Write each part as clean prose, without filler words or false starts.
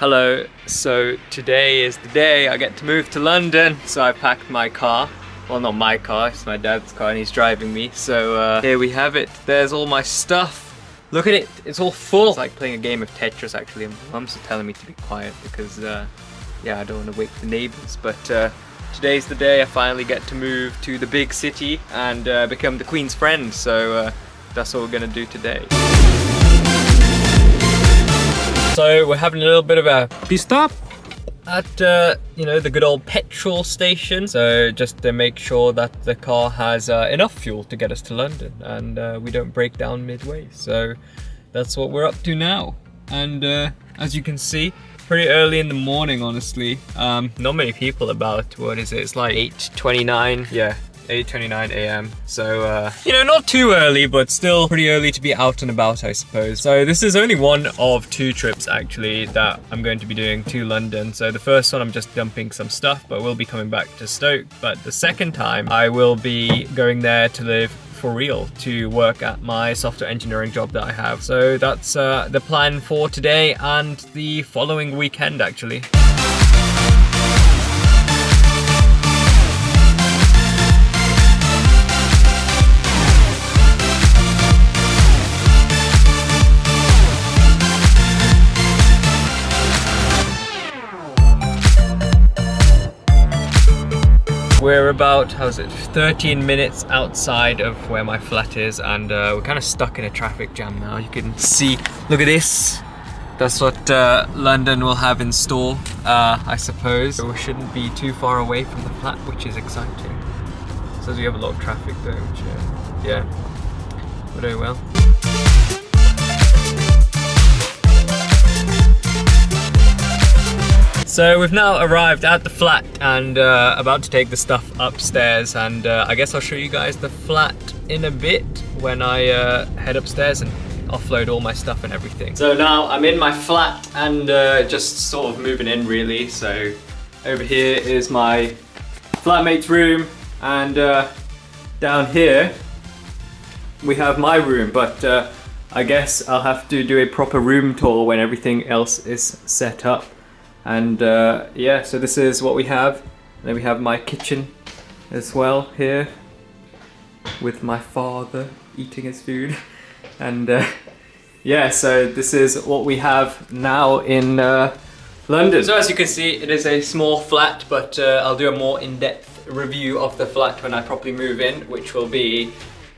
Hello, so today is the day I get to move to London. So I packed my car. Well, not my car, it's my dad's car and he's driving me. So here we have it. There's all my stuff. Look at it, it's all full. It's like playing a game of Tetris actually. Mum's telling me to be quiet because yeah, I don't want to wake the neighbors. But today's the day I finally get to move to the big city and become the Queen's friend. So that's what we're gonna do today. So we're having a little bit of a pit stop at you know, the good old petrol station. So just to make sure that the car has enough fuel to get us to London and we don't break down midway. So that's what we're up to now. And as you can see, pretty early in the morning, honestly. Not many people about. What is it? It's like 8:29. Yeah. 8:29 a.m. So, you know, not too early, but still pretty early to be out and about, I suppose. So this is only one of two trips, actually, that I'm going to be doing to London. So the first one, I'm just dumping some stuff, but we'll be coming back to Stoke. But the second time, I will be going there to live for real, to work at my software engineering job that I have. So that's the plan for today and the following weekend, actually. We're about, 13 minutes outside of where my flat is, and we're kind of stuck in a traffic jam now. You can see, look at this. That's what London will have in store, I suppose. So we shouldn't be too far away from the flat, which is exciting. Says we have a lot of traffic though, which, yeah, we're doing well. So we've now arrived at the flat and about to take the stuff upstairs, and I guess I'll show you guys the flat in a bit when I head upstairs and offload all my stuff and everything. So now I'm in my flat and just sort of moving in really. So over here is my flatmates room, and down here we have my room, but I guess I'll have to do a proper room tour when everything else is set up. And yeah, so this is what we have. And then we have my kitchen as well here with my father eating his food. And yeah, so this is what we have now in London. So as you can see, it is a small flat, but I'll do a more in-depth review of the flat when I properly move in, which will be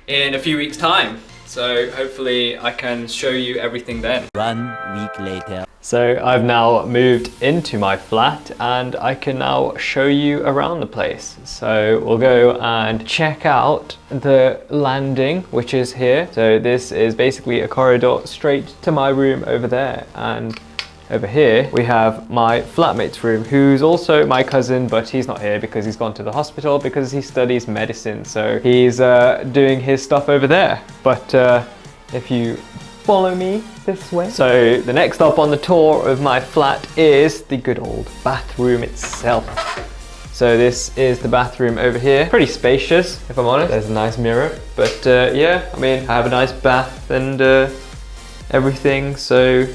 in a few weeks' time. So hopefully I can show you everything then. 1 week later. So I've now moved into my flat and I can now show you around the place. So we'll go and check out the landing, which is here. So this is basically a corridor straight to my room over there. And over here we have my flatmate's room, who's also my cousin, but he's not here because he's gone to the hospital because he studies medicine. So he's doing his stuff over there. But if you follow me this way. So the next stop on the tour of my flat is the good old bathroom itself. So this is the bathroom over here. Pretty spacious, if I'm honest. There's a nice mirror, but yeah, I mean, I have a nice bath and everything, so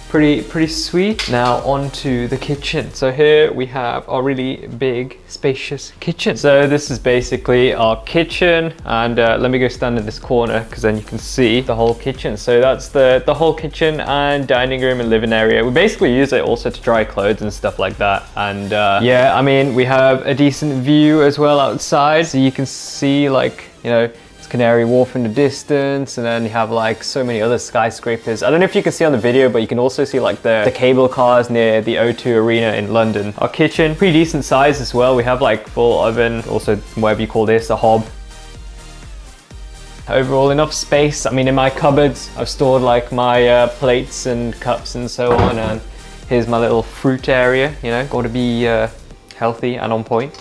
pretty sweet. Now on to the kitchen. So here we have our really big, spacious kitchen. So this is basically our kitchen, and let me go stand in this corner because then you can see the whole kitchen. So that's the whole kitchen and dining room and living area. We basically use it also to dry clothes and stuff like that. And yeah, I mean, we have a decent view as well outside, so you can see, like, you know, Canary Wharf in the distance, and then you have like so many other skyscrapers. I don't know if you can see on the video, but you can also see like the cable cars near the O2 Arena in London. Our kitchen, pretty decent size as well. We have like full oven, also whatever you call this, a hob. Overall enough space. I mean, in my cupboards I've stored like my plates and cups and so on, and here's my little fruit area, you know, got to be healthy and on point.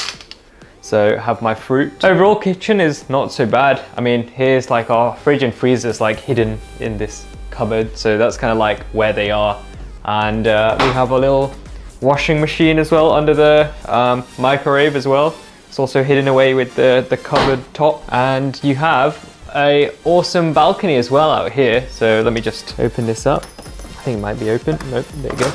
So have my fruit. Overall kitchen is not so bad. I mean, here's like our fridge and freezers like hidden in this cupboard. So that's kind of like where they are. And we have a little washing machine as well under the microwave as well. It's also hidden away with the cupboard top. And you have a awesome balcony as well out here. So let me just open this up. I think it might be open. Nope, there you go.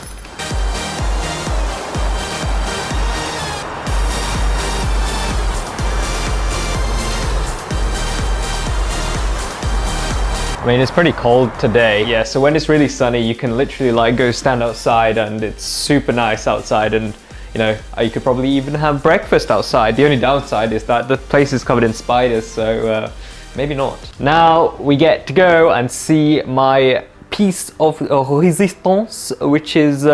mean, it's pretty cold today. Yeah, so when it's really sunny, you can literally like go stand outside and it's super nice outside, and you know, you could probably even have breakfast outside. The only downside is that the place is covered in spiders, so maybe not. Now we get to go and see my piece of resistance, which is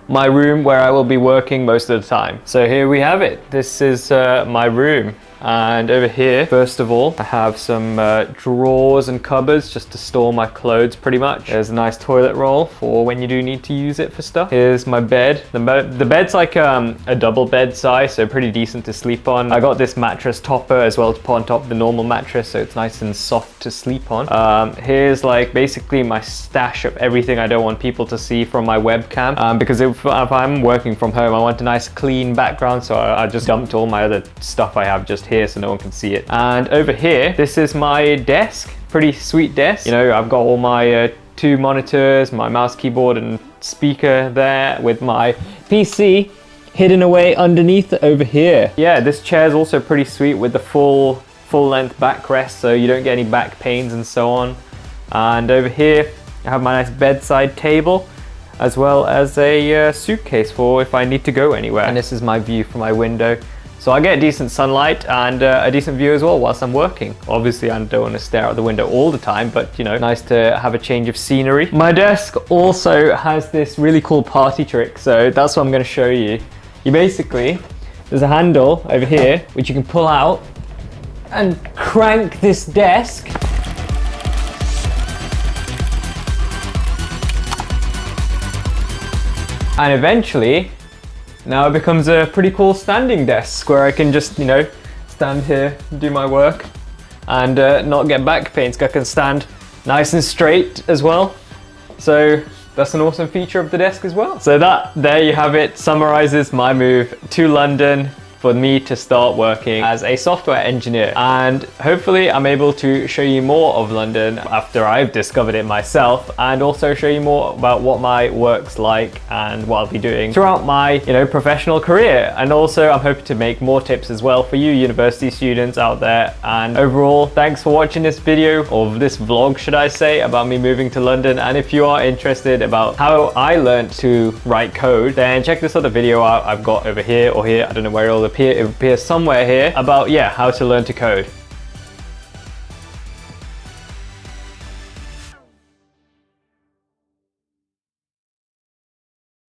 my room where I will be working most of the time. So here we have it. This is my room. And over here, first of all, I have some drawers and cupboards just to store my clothes pretty much. There's a nice toilet roll for when you do need to use it for stuff. Here's my bed. The bed's like a double bed size, so pretty decent to sleep on. I got this mattress topper as well to put on top of the normal mattress, so it's nice and soft to sleep on. Here's like basically my stash of everything I don't want people to see from my webcam, because if I'm working from home, I want a nice clean background, so I just dumped all my other stuff I have just here so no one can see it. And over here, this is my desk. Pretty sweet desk. You know, I've got all my 2 monitors, my mouse, keyboard and speaker there, with my PC hidden away underneath over here. Yeah, this chair is also pretty sweet with the full length backrest, so you don't get any back pains and so on. And over here, I have my nice bedside table, as well as a suitcase for if I need to go anywhere. And this is my view from my window. So I get decent sunlight and a decent view as well whilst I'm working. Obviously I don't want to stare out the window all the time, but you know, nice to have a change of scenery. My desk also has this really cool party trick, so that's what I'm going to show you. You basically, there's a handle over here which you can pull out and crank this desk. And eventually, now it becomes a pretty cool standing desk where I can just, you know, stand here, do my work, and not get back pains. I can stand nice and straight as well. So that's an awesome feature of the desk as well. So there you have it, summarizes my move to London for me to start working as a software engineer. And hopefully I'm able to show you more of London after I've discovered it myself, and also show you more about what my work's like and what I'll be doing throughout my, you know, professional career. And also I'm hoping to make more tips as well for you university students out there. And overall, thanks for watching this video, or this vlog should I say, about me moving to London. And if you are interested about how I learned to write code, then check this other video out I've got over here or here, I don't know where it'll appear, it will appear somewhere here, about how to learn to code.